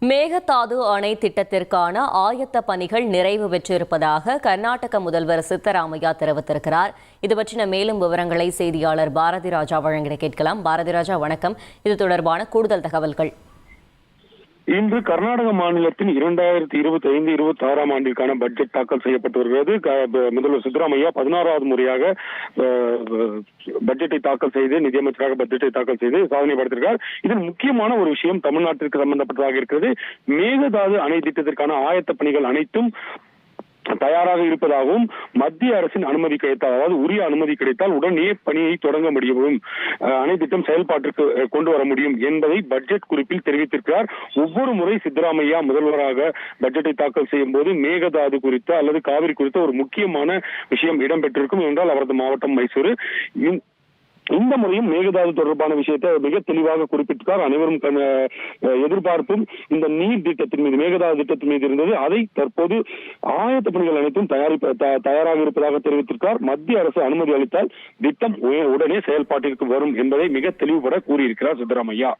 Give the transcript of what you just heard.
மேகதாது அணை திட்டத்திற்கான ஆயத்த பணிகள் நிறைவு பெற்றிருப்பதாக கர்நாடக முதல்வர் சித்தராமையா தெரிவித்திருக்கிறார். இது பற்றின மேலும் விவரங்களை செய்தியாளர் பாரதி ராஜா வழங்கிட கேட்கலாம். பாரதி ராஜா, வணக்கம். இது தொடர்பான கூடுதல் தகவல்கள். இன்று கர்நாடக மாநிலத்தின் 2025-26 ஆண்டிற்கான பட்ஜெட் தாக்கல் செய்யப்பட்டு வருகிறது. முதல்வர் சித்தராமையா 16வது முறையாக பட்ஜெட்டை தாக்கல் செய்து, நிதியமைச்சராக பட்ஜெட்டை தாக்கல் செய்து சாதனை படுத்திருக்கிறார். இதில் முக்கியமான ஒரு விஷயம் தமிழ்நாட்டிற்கு சம்பந்தப்பட்டதாக இருக்கிறது. மேகதாது அணை திட்டத்திற்கான ஆயத்த பணிகள் அனைத்தும் தயாராக இருப்பதாகவும், மத்திய அரசின் அனுமதி கிடைத்தால், அதாவது உரிய அனுமதி கிடைத்தால் உடனே பணியை தொடங்க முடியும், அணை திட்டம் செயல்பாட்டிற்கு கொண்டு வர முடியும் என்பதை பட்ஜெட் குறிப்பில் தெரிவித்திருக்கிறார். ஒவ்வொரு முறை சித்தராமையா முதல்வராக பட்ஜெட்டை தாக்கல் செய்யும் போது மேகதாது குறித்த அல்லது காவிரி குறித்த ஒரு முக்கியமான விஷயம் இடம்பெற்றிருக்கும் என்றால் அவரது மாவட்டம் மைசூரு. இந்த முறையும் மேகதாது தொடர்பான விஷயத்தை மிக தெளிவாக குறிப்பிட்டார். அனைவரும் எதிர்பார்ப்பும் இந்த நீர் திட்டத்தின் மீது, மேகதாது திட்டத்தின் மீது இருந்தது. அதை தற்போது ஆயத்த பணிகள் அனைத்தும் தயாராக இருப்பதாக தெரிவித்திருக்கிறார். மத்திய அரசு அனுமதி அளித்தால் திட்டம் உடனே செயல்பாட்டிற்கு வரும் என்பதை மிக தெளிவுபட கூறியிருக்கிறார் சித்தராமையா.